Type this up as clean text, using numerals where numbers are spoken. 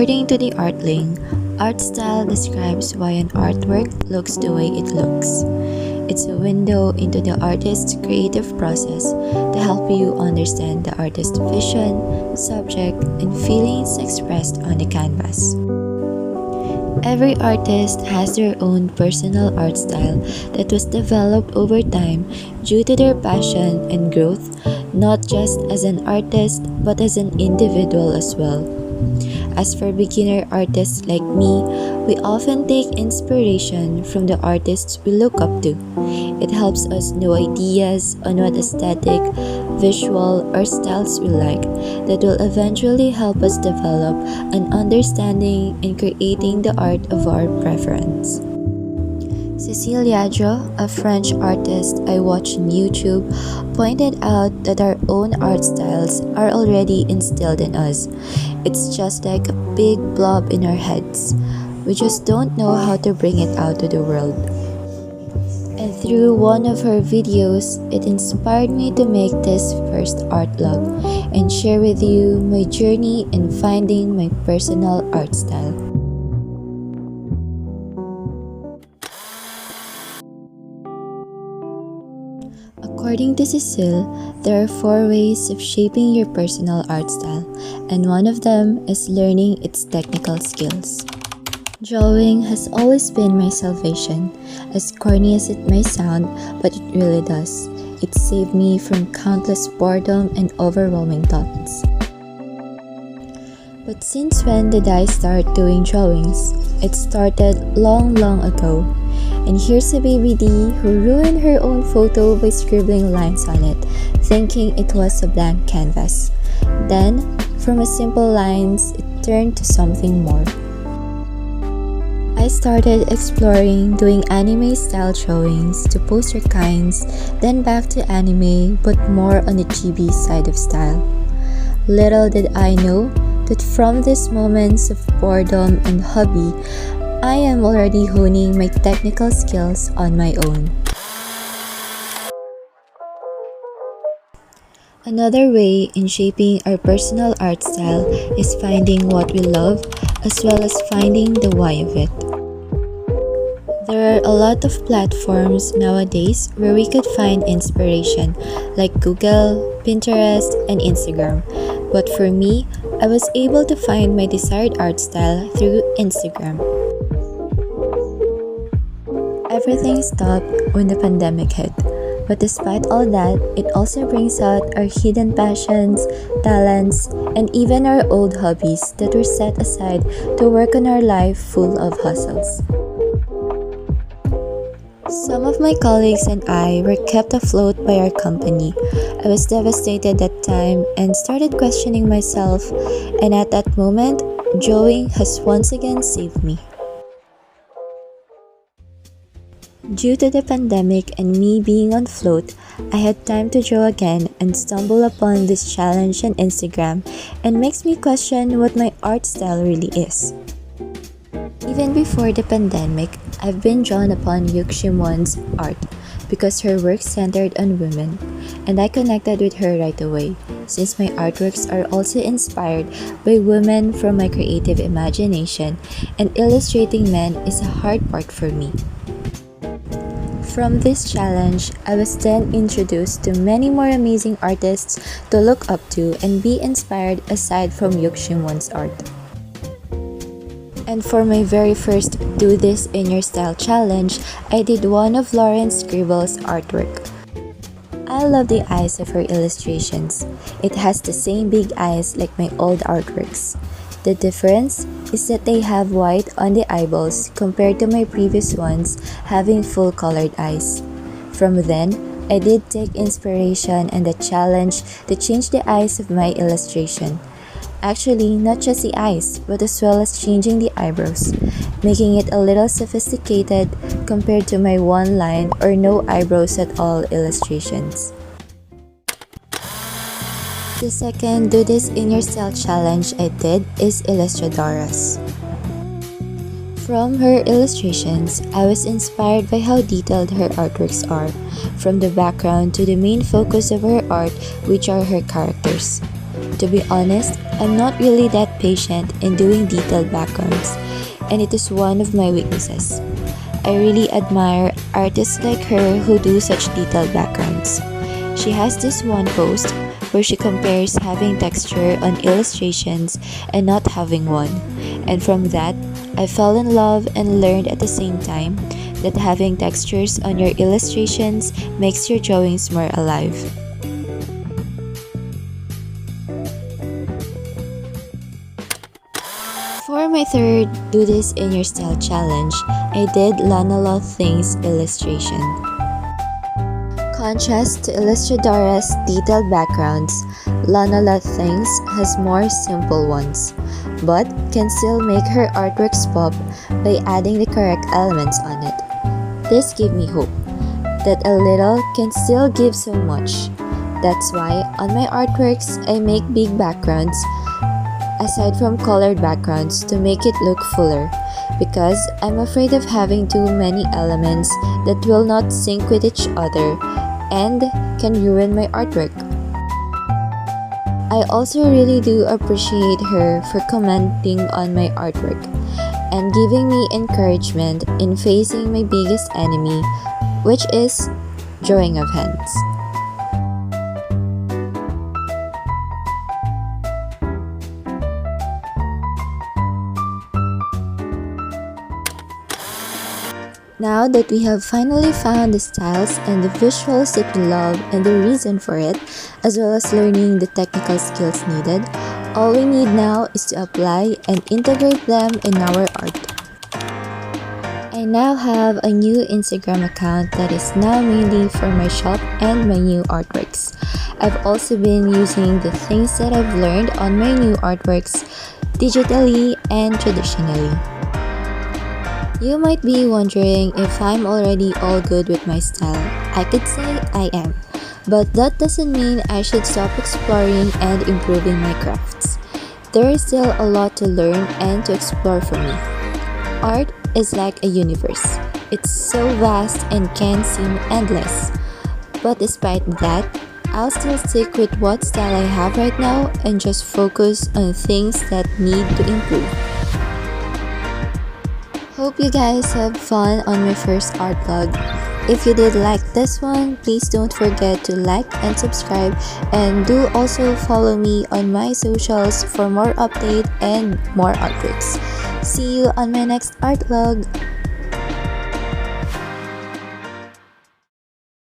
According to the Artling, art style describes why an artwork looks the way it looks. It's a window into the artist's creative process to help you understand the artist's vision, subject, and feelings expressed on the canvas. Every artist has their own personal art style that was developed over time due to their passion and growth, not just as an artist but as an individual as well. As for beginner artists like me, we often take inspiration from the artists we look up to. It helps us know ideas on what aesthetic, visual, or styles we like that will eventually help us develop an understanding in creating the art of our preference. Cecile Yadro, a French artist I watch on YouTube, pointed out that our own art styles are already instilled in us. It's just like a big blob in our heads. We just don't know how to bring it out to the world. And through one of her videos, it inspired me to make this first art vlog and share with you my journey in finding my personal art style. According to Cecile, there are 4 ways of shaping your personal art style, and one of them is learning its technical skills. Drawing has always been my salvation, as corny as it may sound, but it really does. It saved me from countless boredom and overwhelming thoughts. But since when did I start doing drawings? It started long ago. And here's a baby D who ruined her own photo by scribbling lines on it, thinking it was a blank canvas. Then, from a simple lines, it turned to something more. I started exploring doing anime-style drawings to poster kinds, then back to anime but more on the chibi side of style. Little did I know that from these moments of boredom and hobby, I am already honing my technical skills on my own. Another way in shaping our personal art style is finding what we love as well as finding the why of it. There are a lot of platforms nowadays where we could find inspiration, like Google, Pinterest, and Instagram. But for me, I was able to find my desired art style through Instagram. Everything stopped when the pandemic hit, but despite all that, it also brings out our hidden passions, talents, and even our old hobbies that were set aside to work on our life full of hustles. Some of my colleagues and I were kept afloat by our company. I was devastated that time and started questioning myself, and at that moment, drawing has once again saved me. Due to the pandemic and me being on float, I had time to draw again and stumble upon this challenge on Instagram, and makes me question what my art style really is. Even before the pandemic, I've been drawn upon Yuk Shimwon's art because her work centered on women, and I connected with her right away since my artworks are also inspired by women from my creative imagination, and illustrating men is a hard part for me. From this challenge, I was then introduced to many more amazing artists to look up to and be inspired aside from Yuk Shimwon's art. And for my very first Do This in Your Style challenge, I did one of Lauren Scribble's artwork. I love the eyes of her illustrations. It has the same big eyes like my old artworks. The difference is that they have white on the eyeballs compared to my previous ones having full colored eyes. From then, I did take inspiration and the challenge to change the eyes of my illustration. Actually, not just the eyes, but as well as changing the eyebrows, making it a little sophisticated compared to my one line or no eyebrows at all illustrations. The second Do This in Your Style challenge I did is illustradoras. From her illustrations, I was inspired by how detailed her artworks are, from the background to the main focus of her art, which are her characters. To be honest, I'm not really that patient in doing detailed backgrounds, and it is one of my weaknesses. I really admire artists like her who do such detailed backgrounds. She has this one post where she compares having texture on illustrations and not having one, and from that, I fell in love and learned at the same time that having textures on your illustrations makes your drawings more alive. For my third Do This in Your Style challenge, I did Lanalotthings illustration. Contrast to Illustradora's detailed backgrounds, Lanalotthings has more simple ones, but can still make her artworks pop by adding the correct elements on it. This gave me hope that a little can still give so much. That's why on my artworks I make big backgrounds aside from colored backgrounds to make it look fuller, because I'm afraid of having too many elements that will not sync with each other and can ruin my artwork. I also really do appreciate her for commenting on my artwork and giving me encouragement in facing my biggest enemy, which is drawing of hands. Now that we have finally found the styles and the visuals that we love and the reason for it, as well as learning the technical skills needed, all we need now is to apply and integrate them in our art. I now have a new Instagram account that is now mainly for my shop and my new artworks. I've also been using the things that I've learned on my new artworks digitally and traditionally. You might be wondering if I'm already all good with my style. I could say I am, but that doesn't mean I should stop exploring and improving my crafts. There is still a lot to learn and to explore for me. Art is like a universe. It's so vast and can seem endless. But despite that, I'll still stick with what style I have right now and just focus on things that need to improve. Hope you guys have fun on my first art vlog. If you did like this one, please don't forget to like and subscribe, and do also follow me on my socials for more update and more artworks. See you on my next art vlog.